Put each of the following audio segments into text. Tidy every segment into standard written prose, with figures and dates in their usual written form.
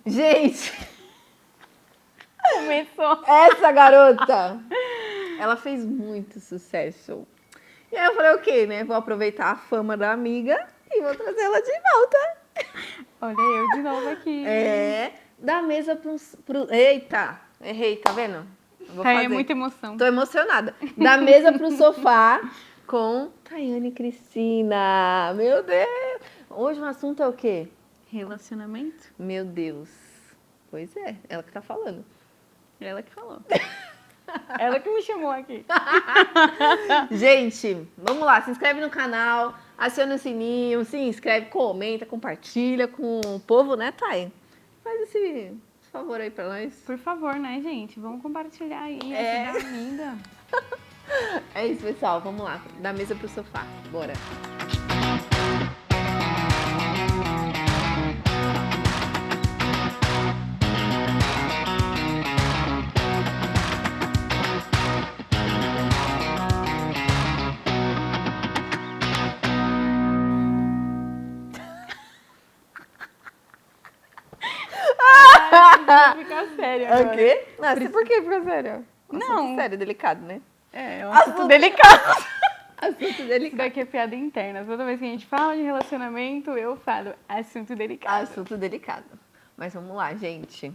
Gente, Começou. essa garota, ela fez muito sucesso. E aí eu falei, ok, né? Vou aproveitar a fama da amiga e vou trazer ela de volta. Olha eu de novo aqui. Da mesa pro... Eita, errei, tá vendo? Vou É fazer. muita emoção. Tô emocionada. Da mesa pro sofá com Tayane e Cristina. Meu Deus. Hoje o assunto é o quê? Relacionamento? Meu Deus. Pois é, ela que tá falando. Ela que falou. Ela que me chamou aqui. Gente, vamos lá, se inscreve no canal, aciona o sininho, se inscreve, comenta, compartilha com o povo, né, Thay? Faz esse favor aí pra nós. Por favor, né, gente? Vamos compartilhar aí, É. ajudar a amiga. É isso, pessoal, vamos lá, da mesa pro sofá, bora. Vai ficar sério agora. O quê? Nossa, por que ficou sério? Não. Assunto sério, delicado, né? É um assunto delicado. Assunto Isso delicado. daqui é piada interna. Toda vez que a gente fala de relacionamento, eu falo assunto delicado. Assunto delicado. Mas vamos lá, gente.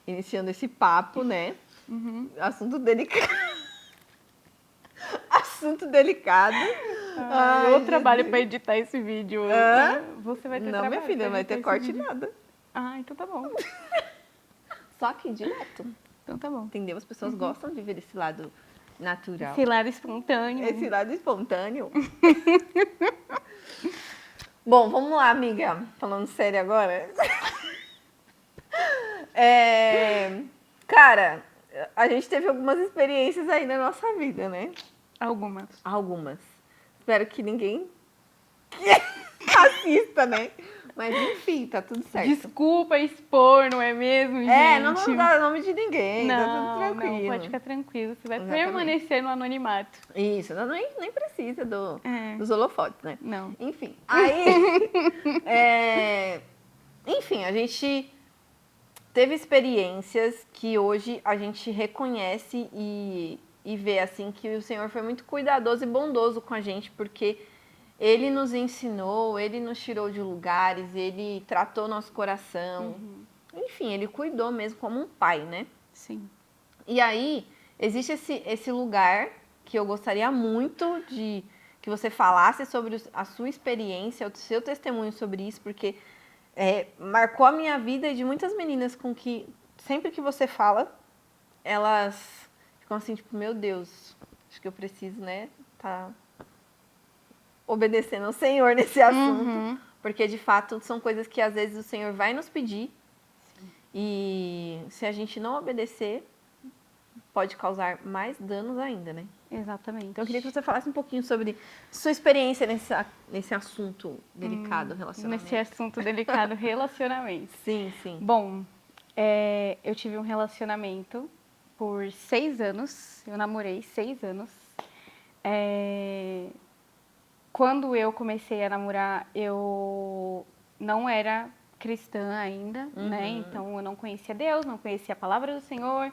Iniciando esse papo, né? Assunto delicado. Assunto delicado. Ai, eu trabalho Jesus. pra editar esse vídeo. Hã? Você vai ter Não, trabalho minha filha, pra não vai editar ter esse corte vídeo. nada. Ah, então tá bom. Só que direto. Então tá bom. Entendeu? As pessoas gostam de ver esse lado natural. Esse lado espontâneo. Esse lado espontâneo. Bom, vamos lá, amiga. Falando sério agora. Cara, a gente teve algumas experiências aí na nossa vida, né? Algumas. Algumas. Espero que ninguém assista, né? Mas enfim, tá tudo certo. Desculpa expor, não é mesmo, gente? Não vamos dar nome de ninguém, tá tudo tranquilo. Não, pode ficar tranquilo. Você vai Exatamente. permanecer no anonimato. Isso, nem precisa dos holofotes, né? Não. Enfim, aí... Enfim, a gente teve experiências que hoje a gente reconhece e vê, assim, que o Senhor foi muito cuidadoso e bondoso com a gente, porque Ele nos ensinou, Ele nos tirou de lugares, Ele tratou nosso coração. Enfim, Ele cuidou mesmo como um pai, né? Sim. E aí, existe esse lugar que eu gostaria muito de que você falasse sobre a sua experiência, o seu testemunho sobre isso, porque marcou a minha vida e de muitas meninas com que, sempre que você fala, elas ficam assim, tipo, meu Deus, acho que eu preciso, né, tá obedecendo ao Senhor nesse assunto, porque de fato são coisas que às vezes o Senhor vai nos pedir. E se a gente não obedecer, pode causar mais danos ainda, né? Exatamente. Então eu queria que você falasse um pouquinho sobre sua experiência nesse assunto delicado, relacionamento. Nesse assunto delicado, relacionamento. Sim, sim. Bom, eu tive um relacionamento por 6 anos. Eu namorei 6 anos. Quando eu comecei a namorar, eu não era cristã ainda, né? Então, eu não conhecia Deus, não conhecia a palavra do Senhor.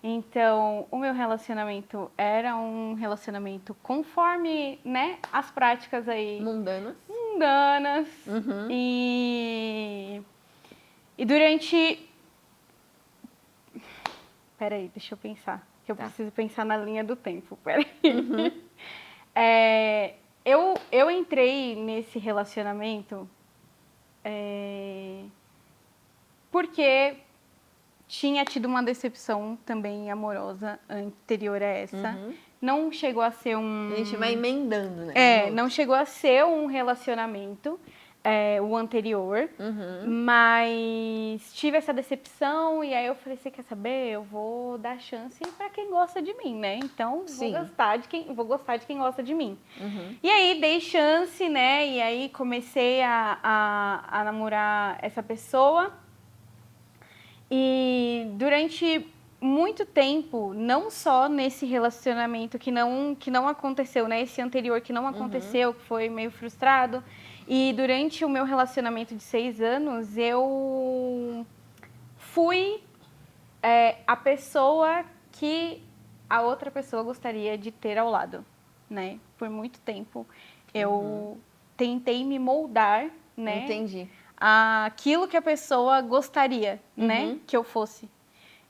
Então, o meu relacionamento era um relacionamento conforme, né, as práticas aí Mundanas. E durante... Peraí, deixa eu pensar. Que eu preciso pensar na linha do tempo. Peraí. Eu entrei nesse relacionamento porque tinha tido uma decepção também amorosa anterior a essa. Não chegou a ser um... A gente vai emendando, né? não chegou a ser um relacionamento, o anterior, mas tive essa decepção e aí eu falei, você quer saber? Eu vou dar chance pra quem gosta de mim, né? Então, vou gostar de quem gosta de mim. E aí, dei chance, né? E aí, comecei a namorar essa pessoa. E durante muito tempo, não só nesse relacionamento que não aconteceu, né? Esse anterior que não aconteceu, que foi meio frustrado. E durante o meu relacionamento de 6 anos, eu fui a pessoa que a outra pessoa gostaria de ter ao lado, né? Por muito tempo eu tentei me moldar, né? Entendi. Aquilo que a pessoa gostaria, né? Que eu fosse.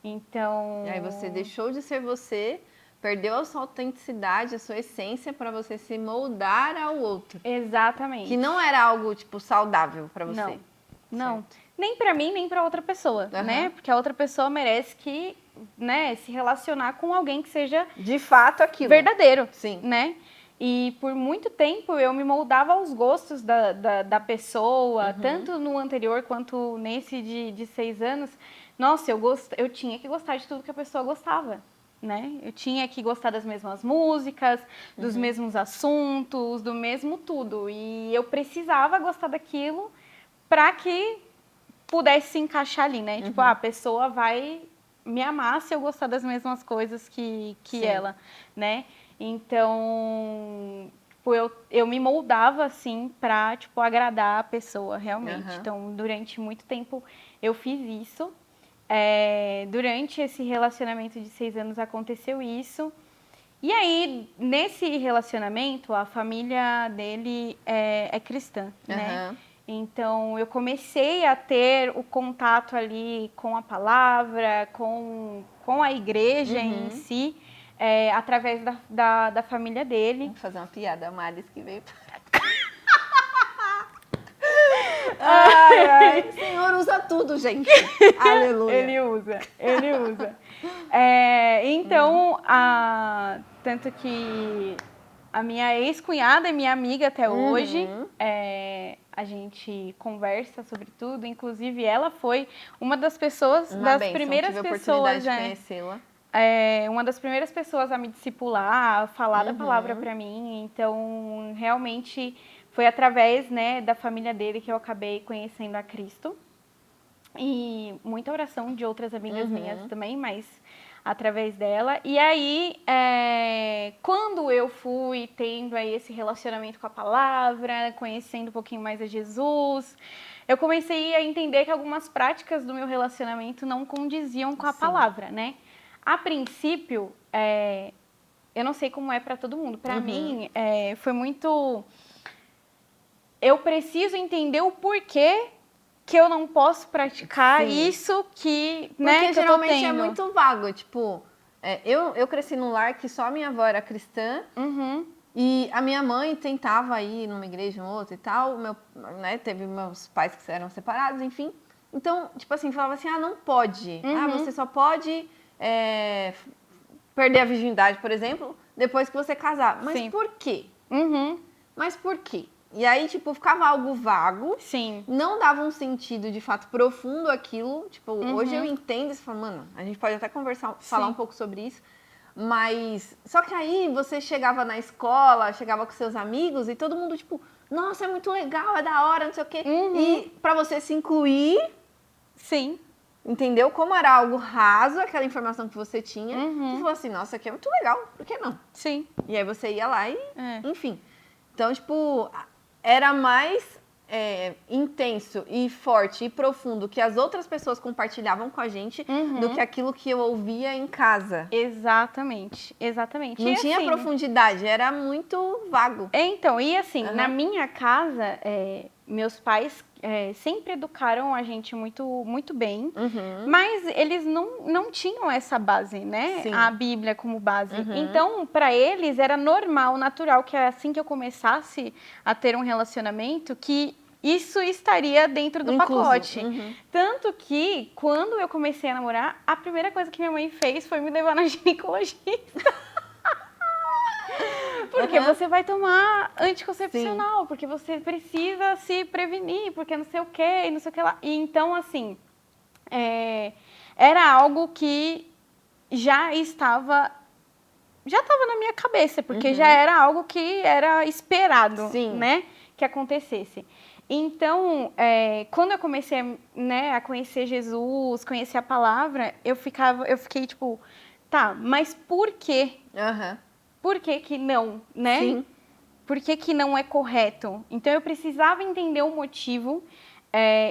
Então... E aí você deixou de ser você, perdeu a sua autenticidade, a sua essência para você se moldar ao outro. Exatamente. Que não era algo, tipo, saudável para você. Não. Certo. Nem para mim, nem para outra pessoa, né? Porque a outra pessoa merece que, né, se relacionar com alguém que seja... De fato, aquilo. Verdadeiro. Sim. Né? E por muito tempo eu me moldava aos gostos da pessoa, tanto no anterior quanto nesse de 6 anos. Nossa, eu tinha que gostar de tudo que a pessoa gostava, né? Eu tinha que gostar das mesmas músicas, dos mesmos assuntos, do mesmo tudo. E eu precisava gostar daquilo para que pudesse se encaixar ali, né? Tipo, a pessoa vai me amar se eu gostar das mesmas coisas que ela, né? Então, tipo, eu me moldava, assim, pra, tipo, agradar a pessoa, realmente. Então, durante muito tempo, eu fiz isso. Durante esse relacionamento de 6 anos, aconteceu isso. E aí, nesse relacionamento, a família dele é cristã, né? Então, eu comecei a ter o contato ali com a palavra, com a igreja em si, através da família dele. Vou fazer uma piada, a Maris que veio. Ai, o Senhor usa tudo, gente. Aleluia. Ele usa. Então, tanto que a minha ex-cunhada é minha amiga até hoje. A gente conversa sobre tudo. Inclusive, ela foi uma das pessoas, primeiras pessoas, de conhecê-la. Uma das primeiras pessoas a me discipular, a falar da palavra para mim. Então, realmente foi através, né, da família dele que eu acabei conhecendo a Cristo. E muita oração de outras amigas minhas também, mas através dela. E aí, quando eu fui tendo aí esse relacionamento com a palavra, conhecendo um pouquinho mais a Jesus, eu comecei a entender que algumas práticas do meu relacionamento não condiziam com a palavra, né? A princípio, eu não sei como é para todo mundo. Para mim, foi muito... Eu preciso entender o porquê que eu não posso praticar isso que, né, porque que eu tô geralmente tendo. é muito vago, tipo... eu cresci num lar que só a minha avó era cristã. E a minha mãe tentava ir numa igreja ou outra e tal. Teve meus pais que eram separados, enfim. Então, tipo assim, falava assim, não pode. Você só pode perder a virgindade, por exemplo, depois que você casar. Mas por quê? Mas por quê? E aí, tipo, ficava algo vago. Sim. Não dava um sentido, de fato, profundo aquilo. Tipo, hoje eu entendo e falo, mano, a gente pode até falar um pouco sobre isso. Mas, só que aí você chegava na escola, chegava com seus amigos e todo mundo, tipo, nossa, é muito legal, é da hora, não sei o quê. E pra você se incluir... Sim. Entendeu? Como era algo raso, aquela informação que você tinha. Você falou assim, nossa, aqui é muito legal, por que não? Sim. E aí você ia lá e, enfim. Então, tipo, era mais intenso e forte e profundo que as outras pessoas compartilhavam com a gente do que aquilo que eu ouvia em casa. Exatamente. Não tinha profundidade, era muito vago. Então, e assim, na minha casa, meus pais sempre educaram a gente muito, muito bem, mas eles não tinham essa base, né? Sim. A Bíblia como base. Então, para eles era normal, natural, que assim que eu começasse a ter um relacionamento, que isso estaria dentro do pacote. Tanto que, quando eu comecei a namorar, a primeira coisa que minha mãe fez foi me levar na ginecologista. Porque você vai tomar anticoncepcional, porque você precisa se prevenir, porque não sei o que, não sei o que lá. E então, assim, era algo que já estava na minha cabeça, porque já era algo que era esperado, né, que acontecesse. Então, quando eu comecei, né, a conhecer Jesus, conhecer a palavra, eu fiquei tipo, tá, mas por quê? Por que que não, né? Por que que não é correto? Então, eu precisava entender o motivo.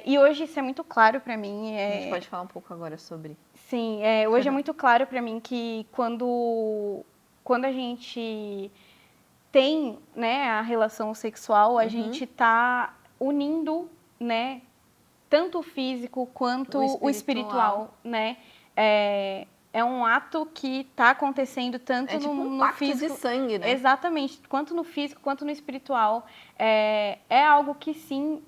E hoje isso é muito claro para mim. A gente pode falar um pouco agora sobre. Sim, hoje é muito claro para mim que quando a gente tem, né, a relação sexual, a gente tá unindo, né, tanto o físico quanto o espiritual, né? É um ato que está acontecendo tanto tipo um no pacto físico, de sangue, né? Exatamente, quanto no físico quanto no espiritual. É algo que sim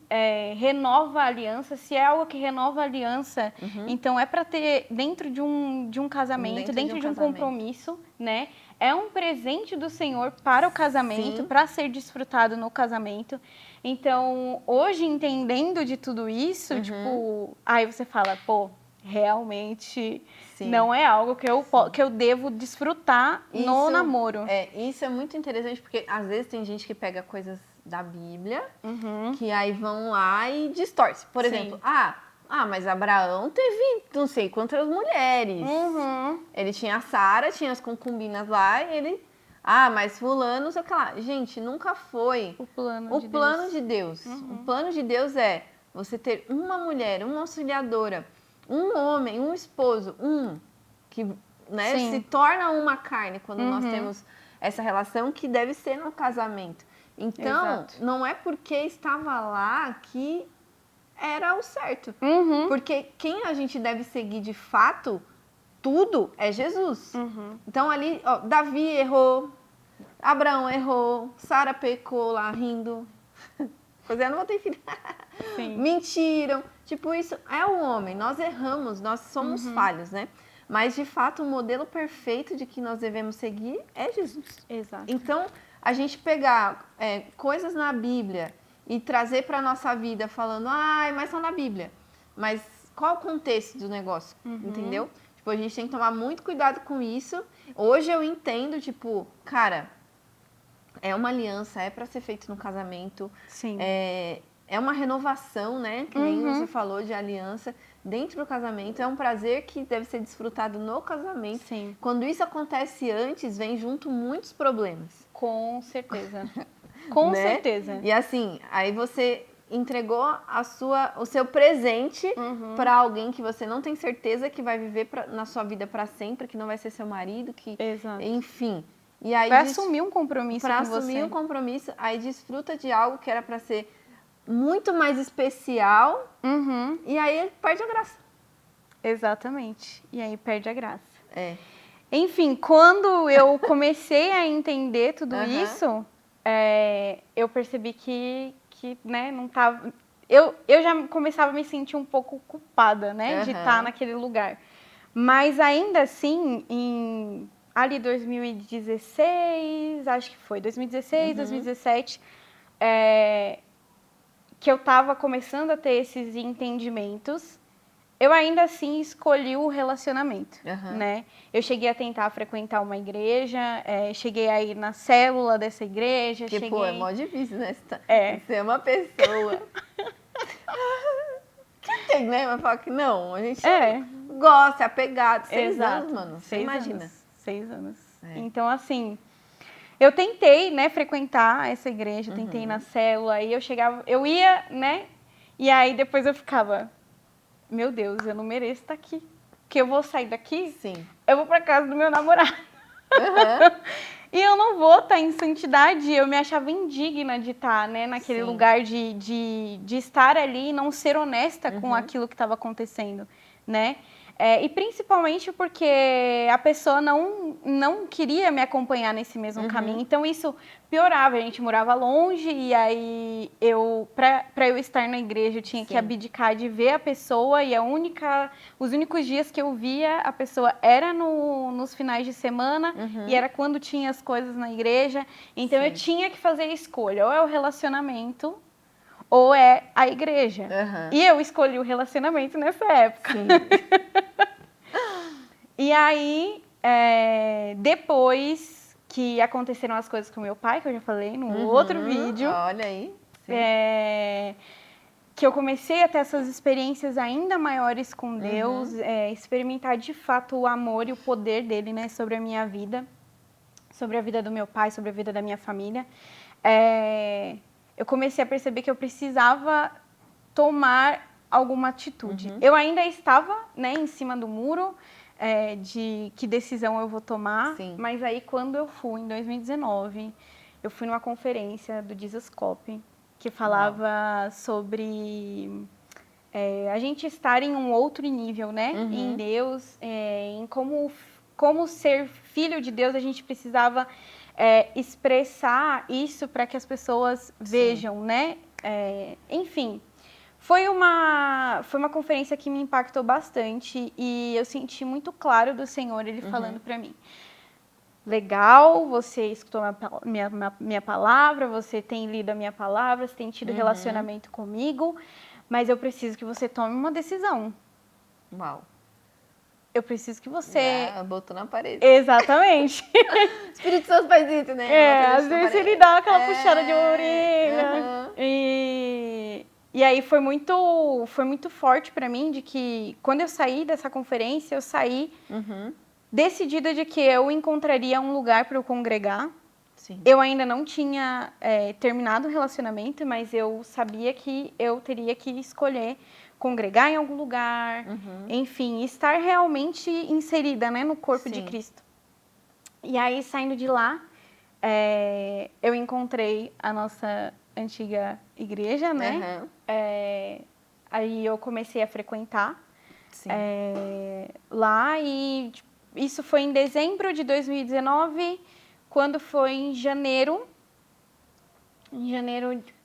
renova a aliança. Se é algo que renova a aliança, então é para ter dentro de um casamento, dentro de um compromisso, né? É um presente do Senhor para o casamento, para ser desfrutado no casamento. Então, hoje, entendendo de tudo isso, tipo, aí você fala, pô, realmente não é algo que eu devo desfrutar no namoro. Isso é muito interessante, porque às vezes tem gente que pega coisas da Bíblia, que aí vão lá e distorce. Por exemplo, mas Abraão teve não sei quantas mulheres. Ele tinha a Sara, tinha as concubinas lá, e ele... mas fulano, sei lá. Gente, nunca foi o plano de Deus. O plano de Deus é você ter uma mulher, uma auxiliadora, um homem, um esposo, que, né, se torna uma carne quando nós temos essa relação, que deve ser no casamento. Então, não é porque estava lá que era o certo. Porque quem a gente deve seguir de fato, tudo, é Jesus. Então ali, Davi errou, Abraão errou, Sara pecou lá rindo. Pois é, não vou ter filho. Mentiram. Tipo, isso é o homem. Nós erramos, nós somos falhos, né? Mas, de fato, o modelo perfeito de que nós devemos seguir é Jesus. Exato. Então, a gente pegar coisas na Bíblia e trazer para a nossa vida falando, mas são na Bíblia. Mas qual o contexto do negócio? Entendeu? Tipo, a gente tem que tomar muito cuidado com isso. Hoje eu entendo, tipo, cara, é uma aliança, é para ser feito no casamento. Sim. É uma renovação, né? Que nem você falou de aliança dentro do casamento. É um prazer que deve ser desfrutado no casamento. Sim. Quando isso acontece antes, vem junto muitos problemas. Com certeza. Com certeza. E assim, aí você entregou o seu presente para alguém que você não tem certeza que vai viver na sua vida para sempre, que não vai ser seu marido, que, enfim. E aí vai assumir um compromisso com você. Para assumir um compromisso, aí desfruta de algo que era para ser muito mais especial, e aí perde a graça. Exatamente. E aí perde a graça. Enfim, quando eu comecei a entender tudo isso, eu percebi que né, não tava... Eu já começava a me sentir um pouco culpada, né, de estar naquele lugar. Mas ainda assim, ali 2016, acho que foi 2016, 2017, que eu estava começando a ter esses entendimentos, eu ainda assim escolhi o relacionamento, né? Eu cheguei a tentar frequentar uma igreja, cheguei a ir na célula dessa igreja. Porque, pô, é mó difícil, né? Você é uma pessoa... que tem, né? Mas fala que não, a gente gosta, é apegado. 6 anos, mano. Você imagina. 6 anos. Então, assim... Eu tentei, né, frequentar essa igreja, tentei ir na célula, aí eu ia, né, e aí depois eu ficava, meu Deus, eu não mereço estar aqui, porque eu vou sair daqui, eu vou pra casa do meu namorado, e eu não vou estar em santidade, eu me achava indigna de estar, né, naquele lugar de estar ali e não ser honesta com aquilo que estava acontecendo, né. E principalmente porque a pessoa não queria me acompanhar nesse mesmo caminho. Então, isso piorava. A gente morava longe e aí, para eu estar na igreja, eu tinha que abdicar de ver a pessoa. E os únicos dias que eu via a pessoa era nos finais de semana e era quando tinha as coisas na igreja. Então, eu tinha que fazer a escolha. Ou é o relacionamento... ou é a igreja. E eu escolhi o relacionamento nessa época. E aí, depois que aconteceram as coisas com meu pai, que eu já falei no outro vídeo. Olha aí. Que eu comecei a ter essas experiências ainda maiores com Deus, experimentar de fato o amor e o poder dele, né, sobre a minha vida, sobre a vida do meu pai, sobre a vida da minha família. Eu comecei a perceber que eu precisava tomar alguma atitude. Eu ainda estava, né, em cima do muro de que decisão eu vou tomar, Sim. mas aí quando eu fui, em 2019, eu fui numa conferência do Jesuscope, que falava sobre a gente estar em um outro nível, né, em Deus, em como ser filho de Deus, a gente precisava expressar isso para que as pessoas vejam, né, enfim. Foi uma conferência que me impactou bastante e eu senti muito claro do Senhor, Ele falando para mim. Legal, você escutou minha palavra, você tem lido a minha palavra, você tem tido relacionamento comigo, mas eu preciso que você tome uma decisão. Uau. Eu preciso que você... botou na parede. Exatamente. Espírito Santo faz isso, né? Às vezes ele dá aquela puxada de orelha. E aí foi muito forte pra mim de que quando eu saí dessa conferência, eu saí decidida de que eu encontraria um lugar para eu congregar. Sim. Eu ainda não tinha terminado o relacionamento, mas eu sabia que eu teria que escolher congregar em algum lugar, enfim, estar realmente inserida, né, no corpo de Cristo. E aí, saindo de lá, eu encontrei a nossa antiga igreja, né? Aí eu comecei a frequentar lá e isso foi em dezembro de 2019, quando foi em janeiro.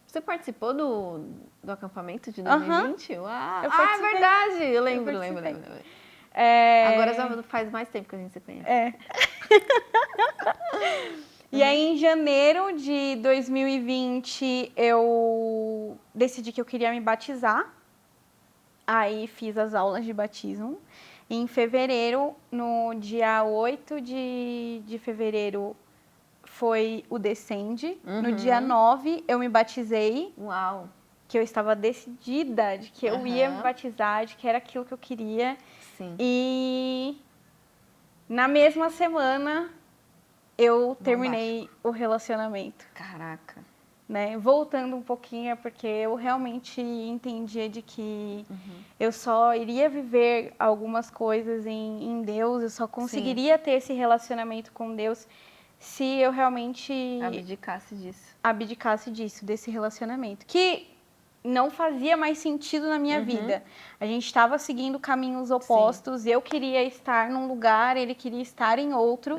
Você participou do acampamento de 2020? Uau. É verdade! Eu lembro. Agora já faz mais tempo que a gente se conhece. E aí, em janeiro de 2020, eu decidi que eu queria me batizar. Aí, fiz as aulas de batismo. E em fevereiro, no dia 8 de fevereiro, foi o Descende. No dia 9, eu me batizei. Uau! Que eu estava decidida de que eu ia me batizar, de que era aquilo que eu queria. Sim. E na mesma semana eu terminei o relacionamento. Caraca. Né? Voltando um pouquinho, porque eu realmente entendia de que eu só iria viver algumas coisas em Deus, eu só conseguiria ter esse relacionamento com Deus se eu realmente abdicasse disso, desse relacionamento. Que não fazia mais sentido na minha vida. A gente estava seguindo caminhos opostos, eu queria estar num lugar, ele queria estar em outro,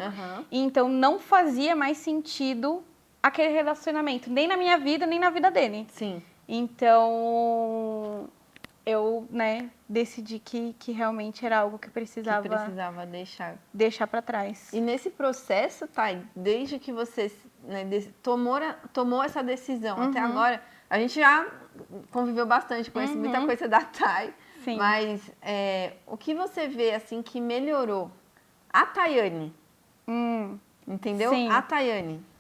e então não fazia mais sentido aquele relacionamento, nem na minha vida, nem na vida dele. Sim. Então, eu, decidi que realmente era algo que precisava deixar para trás. E nesse processo, Thay, desde que você tomou essa decisão até agora, a gente já conviveu bastante, conhece muita coisa da Thay, mas o que você vê assim que melhorou? A Thayane, entendeu? Sim. A Thayane.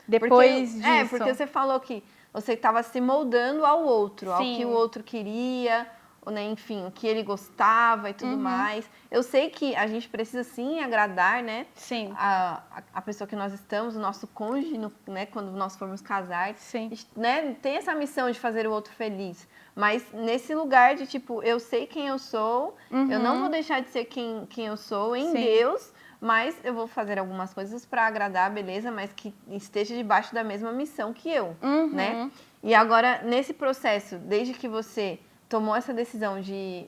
Depois disso. Porque você falou que você estava se moldando ao outro, ao que o outro queria, né, enfim, o que ele gostava e tudo mais. Eu sei que a gente precisa sim agradar, né? Sim. A pessoa que nós estamos, o nosso cônjuge, né, quando nós formos casar. Sim. Né, tem essa missão de fazer o outro feliz. Mas nesse lugar de tipo, eu sei quem eu sou, eu não vou deixar de ser quem eu sou em Deus, mas eu vou fazer algumas coisas para agradar, beleza, mas que esteja debaixo da mesma missão que eu, né? E agora, nesse processo, desde que você tomou essa decisão de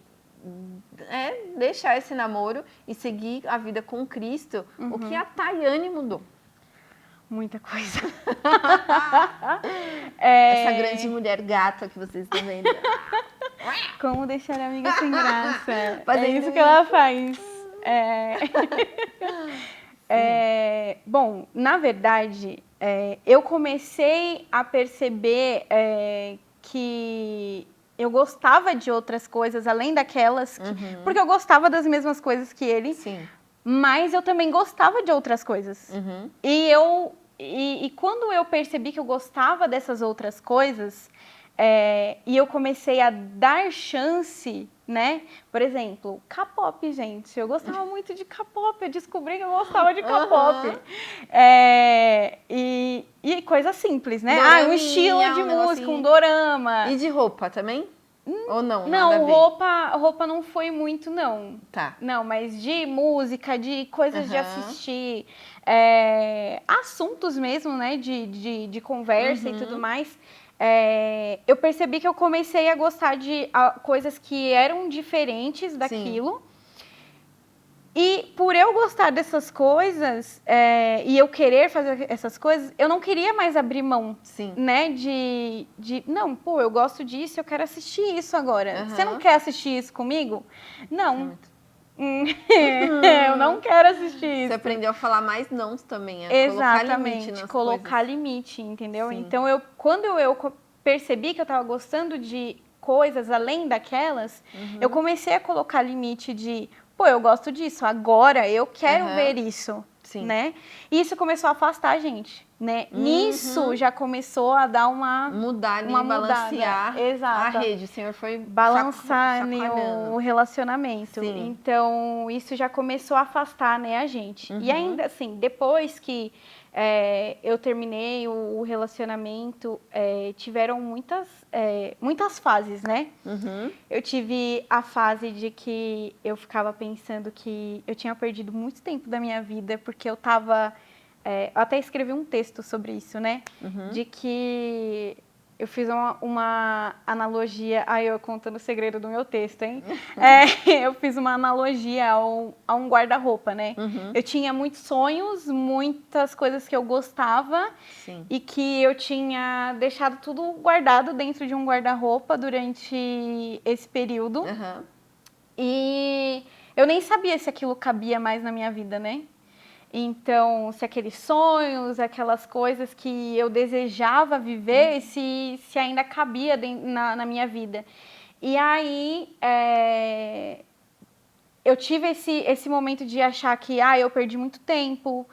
deixar esse namoro e seguir a vida com Cristo, o que a Thayane mudou? Muita coisa. Essa grande mulher gata que vocês estão vendo. Como deixar a amiga sem graça. É isso que ela faz. Bom, na verdade, eu comecei a perceber que eu gostava de outras coisas, além daquelas... porque eu gostava das mesmas coisas que ele. Sim. Mas eu também gostava de outras coisas. E quando eu percebi que eu gostava dessas outras coisas, e eu comecei a dar chance, né? Por exemplo, K-pop, gente. Eu gostava muito de K-pop. Eu descobri que eu gostava de K-pop. E coisa simples, né? Um estilo de música, um dorama. E de roupa também? Ou não? Não, Nada a ver? roupa não foi muito, não. Tá. Não, mas de música, de coisas de assistir, assuntos mesmo, né, de conversa e tudo mais, eu percebi que eu comecei a gostar de coisas que eram diferentes daquilo. E por eu gostar dessas coisas, e eu querer fazer essas coisas, eu não queria mais abrir mão, né, não, pô, eu gosto disso, eu quero assistir isso agora. Você não quer assistir isso comigo? Não. Eu não quero assistir isso. Você aprendeu a falar mais não também, a Exatamente, colocar limite nas colocar coisas. limite, entendeu? Sim. Então, quando eu percebi que eu estava gostando de coisas além daquelas, eu comecei a colocar limite de, pô, eu gosto disso, agora eu quero ver isso, né? E isso começou a afastar a gente, né? Nisso já começou a dar uma balancear a rede. O Senhor foi balançar o relacionamento. Sim. Então, isso já começou a afastar, né, a gente. E ainda assim, depois que eu terminei o relacionamento, tiveram muitas fases, né? Eu tive a fase de que eu ficava pensando que eu tinha perdido muito tempo da minha vida, porque eu tava... eu até escrevi um texto sobre isso, né? De que eu fiz uma analogia... eu contando o segredo do meu texto, hein? Eu fiz uma analogia a um guarda-roupa, né? Eu tinha muitos sonhos, muitas coisas que eu gostava e que eu tinha deixado tudo guardado dentro de um guarda-roupa durante esse período. E eu nem sabia se aquilo cabia mais na minha vida, né? Então, se aqueles sonhos, aquelas coisas que eu desejava viver, se ainda cabia na minha vida. E aí, eu tive esse momento de achar que, eu perdi muito tempo.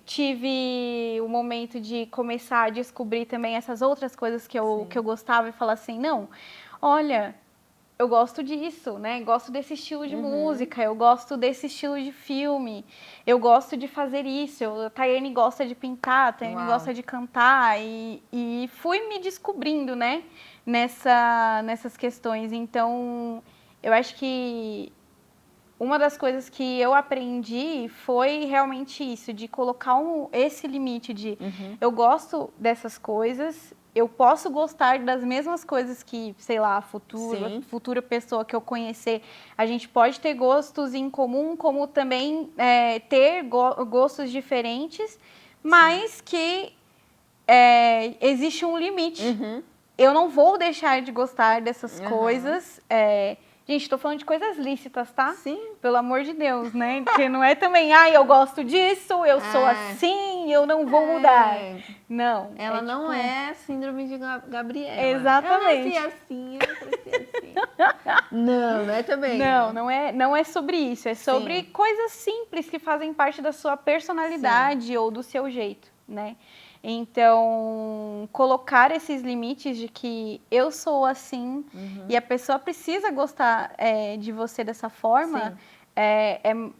Tive o momento de começar a descobrir também essas outras coisas que eu gostava e falar assim, não, olha... Eu gosto disso, né? Gosto desse estilo de música, eu gosto desse estilo de filme, eu gosto de fazer isso. A Tayane gosta de pintar, a Tayane gosta de cantar e fui me descobrindo, né? Nessas questões. Então, eu acho que uma das coisas que eu aprendi foi realmente isso, de colocar esse limite de eu gosto dessas coisas, eu posso gostar das mesmas coisas que, sei lá, a futura pessoa que eu conhecer, a gente pode ter gostos em comum, como também ter gostos diferentes, mas que existe um limite. Eu não vou deixar de gostar dessas coisas. Gente, tô falando de coisas lícitas, tá? Sim. Pelo amor de Deus, né? Porque não é também, eu gosto disso, eu sou assim, eu não vou mudar. Não. Ela não é síndrome de Gabriela. Exatamente. Eu nasci assim, eu cresci assim. Não é também. Não é sobre isso. É sobre coisas simples que fazem parte da sua personalidade ou do seu jeito, né? Então, colocar esses limites de que eu sou assim e a pessoa precisa gostar de você dessa forma,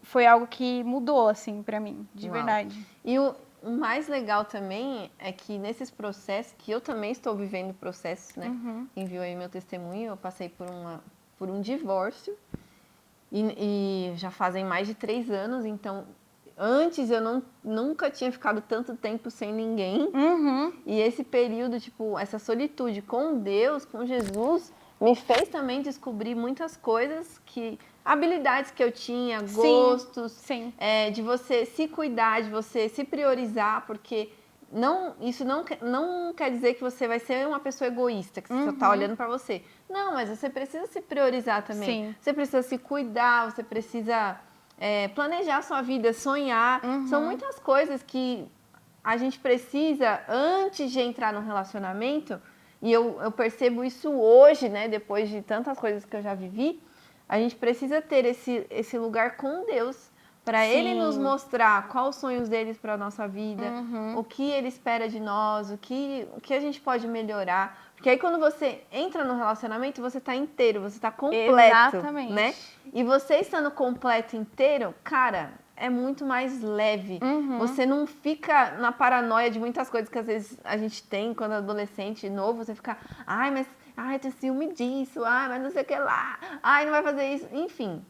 foi algo que mudou, assim, pra mim, de verdade. E o mais legal também é que nesses processos, que eu também estou vivendo processos, né? Enviou aí meu testemunho, eu passei por um divórcio e já fazem mais de 3 anos, então... Antes eu nunca tinha ficado tanto tempo sem ninguém. E esse período, tipo, essa solitude com Deus, com Jesus, me fez também descobrir muitas coisas habilidades que eu tinha, gostos, de você se cuidar, de você se priorizar, porque isso não quer dizer que você vai ser uma pessoa egoísta, que você só está olhando para você. Não, mas você precisa se priorizar também. Você precisa se cuidar, você precisa... planejar sua vida, sonhar, são muitas coisas que a gente precisa antes de entrar no relacionamento, e eu percebo isso hoje, né, depois de tantas coisas que eu já vivi, a gente precisa ter esse lugar com Deus, para Ele nos mostrar quais os sonhos deles para a nossa vida, o que Ele espera de nós, o que a gente pode melhorar. Porque aí quando você entra no relacionamento, você está inteiro, você está completo. Exatamente. Né? E você estando completo, inteiro, cara, é muito mais leve. Você não fica na paranoia de muitas coisas que às vezes a gente tem quando é adolescente, novo, você fica, mas Ai, tem ciúme disso, ai, mas não sei o que lá, ai, não vai fazer isso, enfim.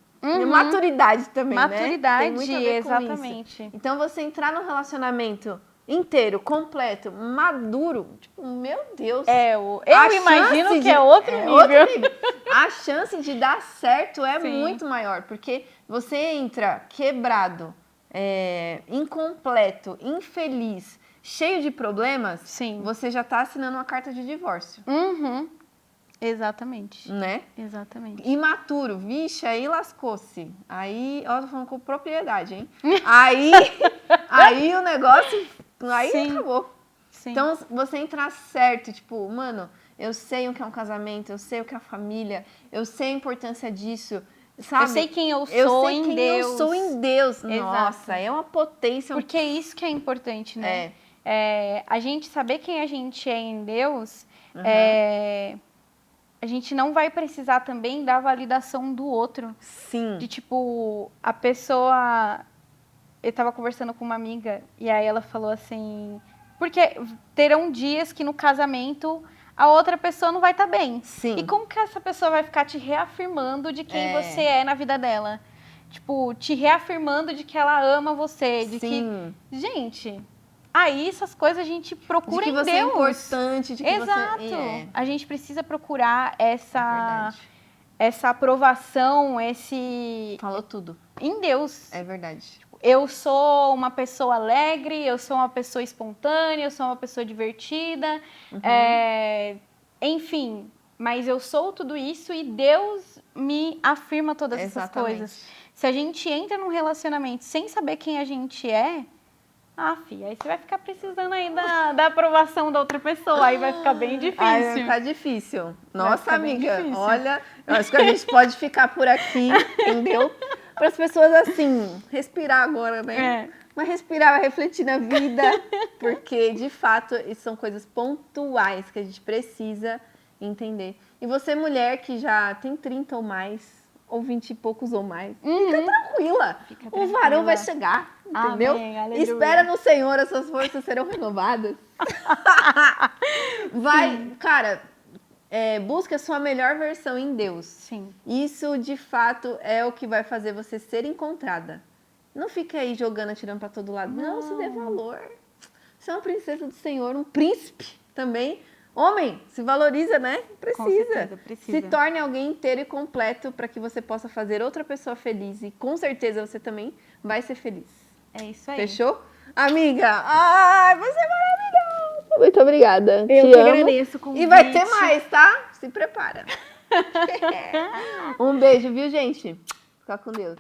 Maturidade também, Maturidade, né? Tem muito a ver exatamente. com isso. Então, você entrar num relacionamento inteiro, completo, maduro, tipo, meu Deus. Eu imagino que é outro nível. Outro nível. A chance de dar certo é Sim. muito maior, porque você entra quebrado, incompleto, infeliz, cheio de problemas, Sim. você já tá assinando uma carta de divórcio. Exatamente. Né? Exatamente. Imaturo, vixe, aí lascou-se. Aí, ó, tô falando com propriedade, hein? aí o negócio, aí Sim. acabou. Sim. Então, você entrar certo, tipo, mano, eu sei o que é um casamento, eu sei o que é a família, eu sei a importância disso, sabe? Eu sei quem eu sou em Deus. Eu sou em Deus. Exato. Nossa, é uma potência. Porque é isso que é importante, né? A gente saber quem a gente é em Deus, a gente não vai precisar também da validação do outro. Sim. De tipo, a pessoa... Eu tava conversando com uma amiga e aí ela falou assim... Porque terão dias que no casamento a outra pessoa não vai estar bem. Sim. E como que essa pessoa vai ficar te reafirmando de quem você é na vida dela? Tipo, te reafirmando de que ela ama você. De Sim. que... Gente... Aí essas coisas a gente procura em Deus. De que você é importante, de que Exato. você... A gente precisa procurar essa aprovação, esse... Falou tudo. Em Deus. É verdade. Eu sou uma pessoa alegre, eu sou uma pessoa espontânea, eu sou uma pessoa divertida. Enfim, mas eu sou tudo isso e Deus me afirma todas essas coisas. Se a gente entra num relacionamento sem saber quem a gente é... filha, aí você vai ficar precisando aí da aprovação da outra pessoa, aí vai ficar bem difícil. Aí vai ficar difícil. Nossa, amiga, difícil. Olha, eu acho que a gente pode ficar por aqui, entendeu? Para as pessoas, assim, respirar agora, né? Mas respirar, refletir na vida, porque, de fato, isso são coisas pontuais que a gente precisa entender. E você, mulher, que já tem 30 ou mais, ou 20 e poucos ou mais, fica tranquila. O varão vai chegar, entendeu? Amém, espera no Senhor, as suas forças serão renovadas. Cara, busca a sua melhor versão em Deus. Sim. Isso, de fato, é o que vai fazer você ser encontrada. Não fica aí jogando, atirando para todo lado. Não, se dê valor. Você é uma princesa do Senhor, um príncipe também. Homem, se valoriza, né? Com certeza, precisa. Se torne alguém inteiro e completo para que você possa fazer outra pessoa feliz. E com certeza você também vai ser feliz. É isso aí. Fechou? Amiga, você é maravilhosa. Muito obrigada. Eu que agradeço o convite. E vai ter mais, tá? Se prepara. Um beijo, viu, gente? Fica com Deus.